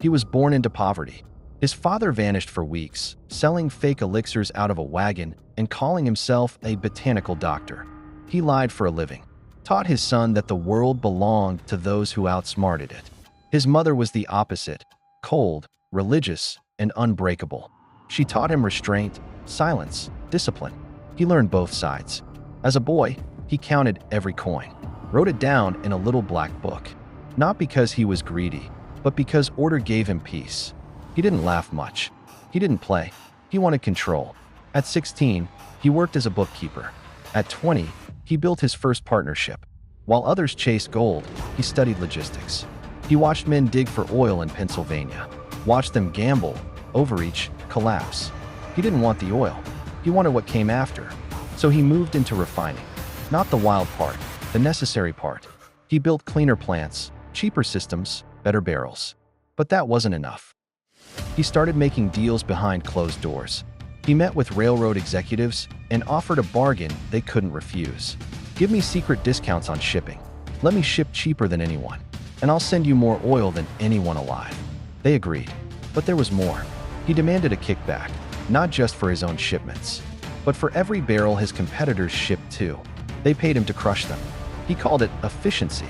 He was born into poverty. His father vanished for weeks, selling fake elixirs out of a wagon and calling himself a botanical doctor. He lied for a living, taught his son that the world belonged to those who outsmarted it. His mother was the opposite, cold, religious, and unbreakable. She taught him restraint, silence, discipline. He learned both sides. As a boy, he counted every coin, wrote it down in a little black book. Not because he was greedy, but because order gave him peace. He didn't laugh much. He didn't play. He wanted control. At 16, he worked as a bookkeeper. At 20, he built his first partnership. While others chased gold, he studied logistics. He watched men dig for oil in Pennsylvania, watched them gamble, overreach, collapse. He didn't want the oil. He wanted what came after. So he moved into refining. Not the wild part, the necessary part. He built cleaner plants, cheaper systems, better barrels. But that wasn't enough. He started making deals behind closed doors. He met with railroad executives and offered a bargain they couldn't refuse. Give me secret discounts on shipping. Let me ship cheaper than anyone, and I'll send you more oil than anyone alive. They agreed, but there was more. He demanded a kickback, not just for his own shipments, but for every barrel his competitors shipped too. They paid him to crush them. He called it efficiency.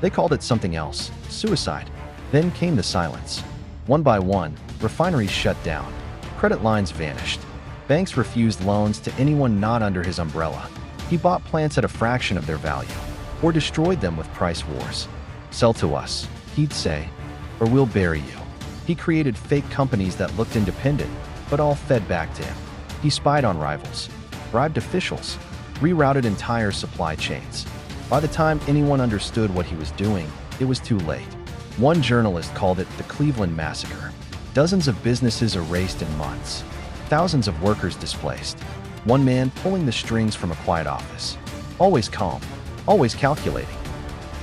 They called it something else, suicide. Then came the silence. One by one, refineries shut down. Credit lines vanished. Banks refused loans to anyone not under his umbrella. He bought plants at a fraction of their value, or destroyed them with price wars. Sell to us, he'd say, or we'll bury you. He created fake companies that looked independent, but all fed back to him. He spied on rivals, bribed officials, rerouted entire supply chains. By the time anyone understood what he was doing, it was too late. One journalist called it the Cleveland Massacre. Dozens of businesses erased in months. Thousands of workers displaced. One man pulling the strings from a quiet office. Always calm, always calculating.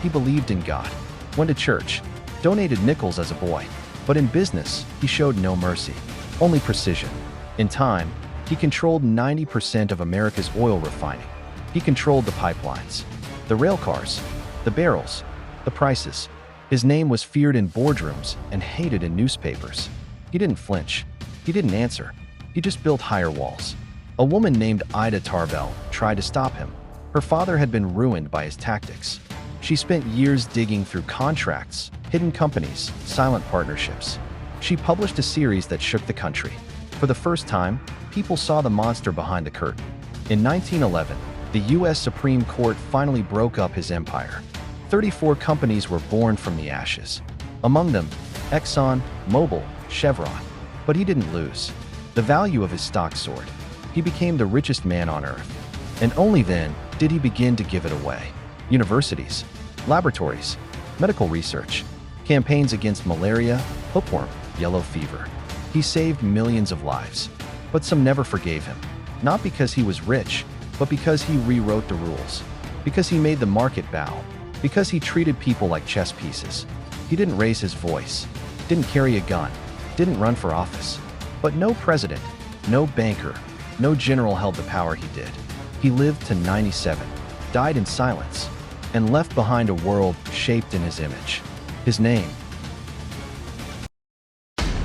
He believed in God, went to church, donated nickels as a boy. But in business, he showed no mercy, only precision. In time, he controlled 90% of America's oil refining. He controlled the pipelines, the rail cars, the barrels, the prices. His name was feared in boardrooms and hated in newspapers. He didn't flinch. He didn't answer. He just built higher walls. A woman named Ida Tarbell tried to stop him. Her father had been ruined by his tactics. She spent years digging through contracts, hidden companies, silent partnerships. She published a series that shook the country. For the first time, people saw the monster behind the curtain. In 1911, the U.S. Supreme Court finally broke up his empire. 34 companies were born from the ashes. Among them, Exxon, Mobil, Chevron. But he didn't lose. The value of his stock soared. He became the richest man on earth. And only then did he begin to give it away. Universities, laboratories, medical research, campaigns against malaria, hookworm, yellow fever. He saved millions of lives. But some never forgave him. Not because he was rich, but because he rewrote the rules. Because he made the market bow. Because he treated people like chess pieces. He didn't raise his voice, didn't carry a gun, didn't run for office. But no president, no banker, no general held the power he did. He lived to 97, died in silence, and left behind a world shaped in his image. His name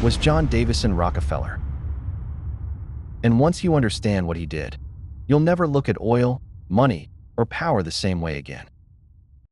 was John Davison Rockefeller. And once you understand what he did, you'll never look at oil, money, or power the same way again.